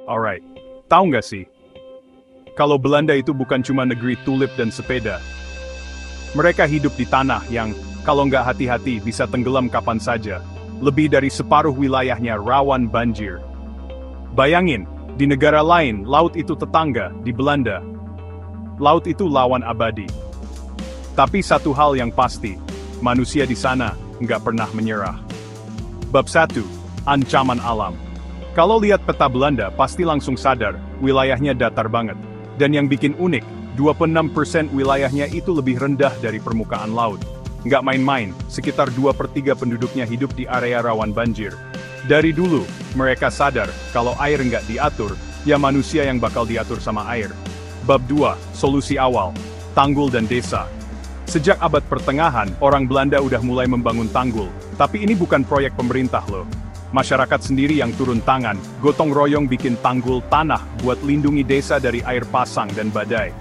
Alright, tahu nggak sih? Kalau Belanda itu bukan cuma negeri tulip dan sepeda. Mereka hidup di tanah yang, kalau nggak hati-hati, bisa tenggelam kapan saja. Lebih dari separuh wilayahnya rawan banjir. Bayangin, di negara lain, laut itu tetangga, di Belanda. Laut itu lawan abadi. Tapi satu hal yang pasti, manusia di sana nggak pernah menyerah. Bab 1. Ancaman alam. Kalau lihat peta Belanda, pasti langsung sadar, wilayahnya datar banget. Dan yang bikin unik, 26% wilayahnya itu lebih rendah dari permukaan laut. Nggak main-main, sekitar 2/3 penduduknya hidup di area rawan banjir. Dari dulu, mereka sadar, kalau air nggak diatur, ya manusia yang bakal diatur sama air. Bab 2. Solusi awal. Tanggul dan desa. Sejak abad pertengahan, orang Belanda udah mulai membangun tanggul. Tapi ini bukan proyek pemerintah loh. Masyarakat sendiri yang turun tangan, gotong royong bikin tanggul tanah buat lindungi desa dari air pasang dan badai.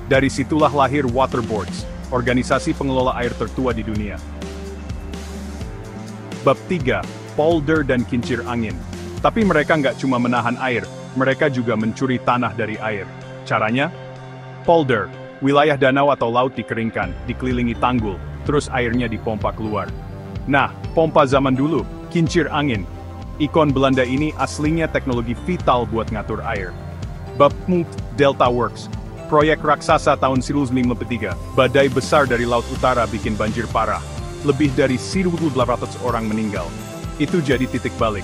Dari situlah lahir Waterboards, organisasi pengelola air tertua di dunia. Bab 3. Polder dan kincir angin. Tapi mereka nggak cuma menahan air, mereka juga mencuri tanah dari air. Caranya? Polder, wilayah danau atau laut dikeringkan, dikelilingi tanggul, terus airnya dipompa keluar. Nah, pompa zaman dulu, kincir angin. Ikon Belanda ini aslinya teknologi vital buat ngatur air. Bab 4. Delta Works. Proyek raksasa tahun 1953. Badai besar dari Laut Utara bikin banjir parah. Lebih dari 1.800 orang meninggal. Itu jadi titik balik.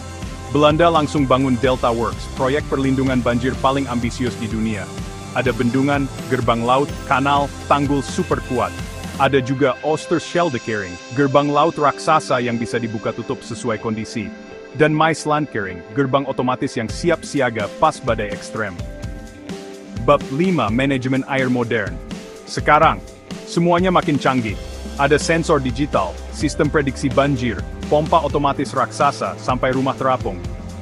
Belanda langsung bangun Delta Works, proyek perlindungan banjir paling ambisius di dunia. Ada bendungan, gerbang laut, kanal, tanggul super kuat. Ada juga Oosterscheldekering, gerbang laut raksasa yang bisa dibuka tutup sesuai kondisi. Dan Maaslandkering, gerbang otomatis yang siap siaga pas badai ekstrem. Bab 5. Manajemen air modern. Sekarang, semuanya makin canggih. Ada sensor digital, sistem prediksi banjir, pompa otomatis raksasa, sampai rumah terapung.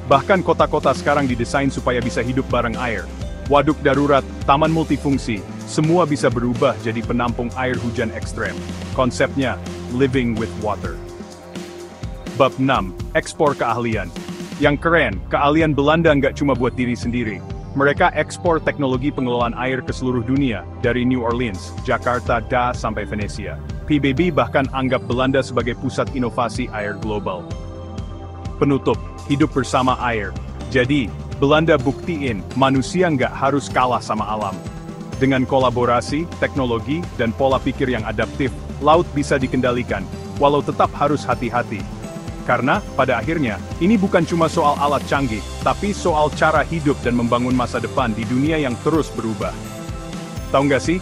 Bahkan kota-kota sekarang didesain supaya bisa hidup bareng air. Waduk darurat, taman multifungsi, semua bisa berubah jadi penampung air hujan ekstrem. Konsepnya, living with water. Bab 6. Ekspor keahlian. Yang keren, keahlian Belanda nggak cuma buat diri sendiri. Mereka ekspor teknologi pengelolaan air ke seluruh dunia, dari New Orleans, Jakarta, sampai Venesia. PBB bahkan anggap Belanda sebagai pusat inovasi air global. Penutup, hidup bersama air. Jadi, Belanda buktiin, manusia nggak harus kalah sama alam. Dengan kolaborasi, teknologi, dan pola pikir yang adaptif, laut bisa dikendalikan, walau tetap harus hati-hati. Karena, pada akhirnya, ini bukan cuma soal alat canggih, tapi soal cara hidup dan membangun masa depan di dunia yang terus berubah. Tahu nggak sih?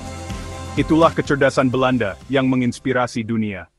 Itulah kecerdasan Belanda yang menginspirasi dunia.